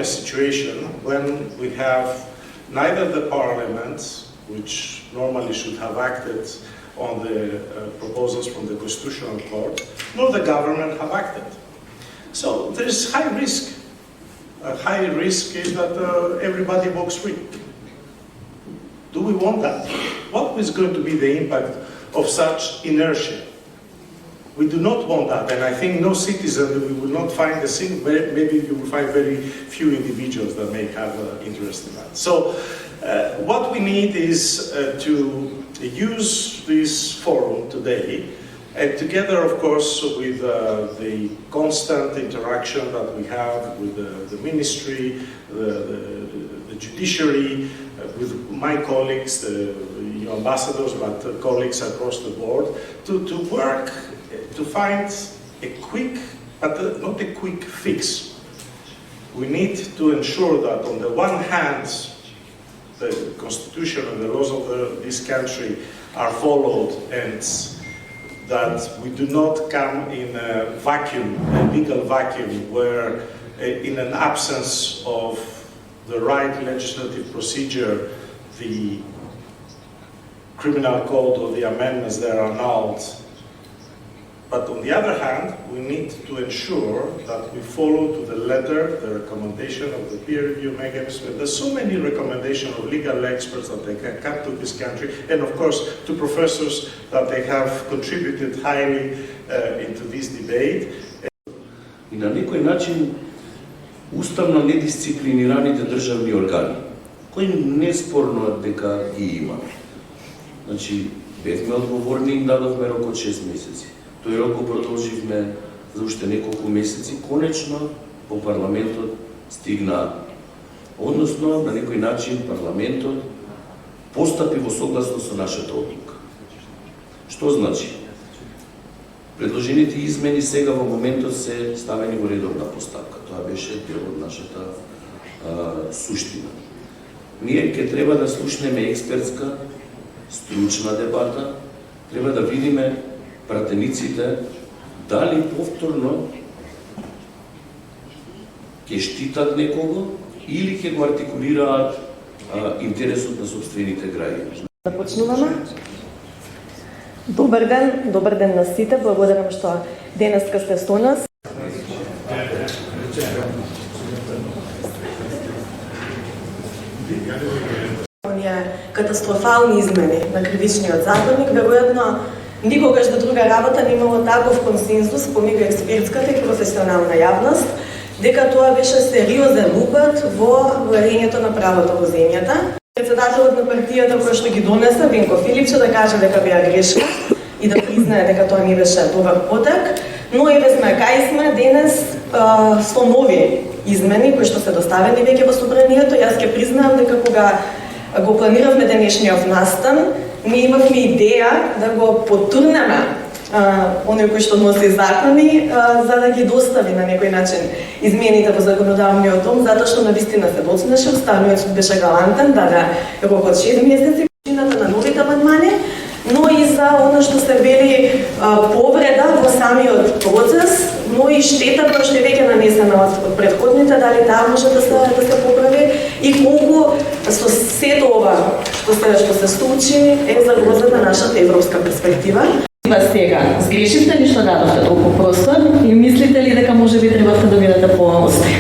A situation when we have neither the parliament, which normally should have acted on the proposals from the Constitutional Court, nor the government have acted. So there is high risk. A high risk is that everybody walks free. Do we want that? What is going to be the impact of such inertia? We do not want that, and I think no citizen, we will not find a single, maybe you will find very few individuals that may have interest in that. So what we need is to use this forum today, and together, of course, with the constant interaction that we have with the ministry, the judiciary, with my colleagues, your ambassadors, but colleagues across the board, to work to find a quick, but not a quick fix. We need to ensure that on the one hand, the Constitution and the laws of this country are followed, and that we do not come in a vacuum, a legal vacuum, where in an absence of the right legislative procedure, the criminal code or the amendments there are annulled. But on the other hand, we need to ensure that we follow to the letter the recommendation of the peer review mechanism. There's so many recommendations of legal experts that they can come to this country, and of course to professors that they have contributed highly into this debate. И на некој начин уставно недисциплинираните државни органи, кои неспорно дека ги имаме. Значи, бевме одговорни, им дадовме рок од 6 месеци. Тој рок го продолживме за уште неколку месеци. Конечно, по парламентот стигна, односно, на некој начин парламентот постапи во согласност со нашата одлука. Што значи? Предложените измени сега во моментот се ставени во редовна постапка. Тоа беше дел од нашата суштина. Ние ќе треба да слушнеме експертска, стручна дебата, треба да видиме пратениците дали повторно ќе штитат некого или ќе го артикулираат интересот на собствените граѓани. Да почнуваме. Добар ден на сите. Благодарам што денеска сте со нас. Катастрофални измени на кривичниот законник, веројатно никогаш до друга работа не имало таков консензус помеѓу експертската и професионална јавност, дека тоа беше сериозен упад во владењето на правото во земјата. Председателот на партијата кој што ги донесе, Венко Филипче, да каже дека беа грешка и да признае дека тоа не беше добар потек, но еве сме кај сме денес со нови измени кои што се доставени веќе во собранието. Јас ќе признаам дека кога го планиравме денешниот настан, ние имавме идеја да го потурнеме оној кој што носи закони, за да ги достави на некој начин измените во законодавниот дом, затоа што навистина се доцнеше, останиот беше галантен, даде рокот 6 месеци, причината на новите амандмани, но и за оно што се вели повреда во самиот процес, но и штета која што е веќе нанесена од претходните, дали таа може да се поправи и колку со сето ова што се случи е загрозена нашата европска перспектива. Сега, сгрешивте ли што дадовте толку простор и мислите ли дека можеби требавте да бидете поостри?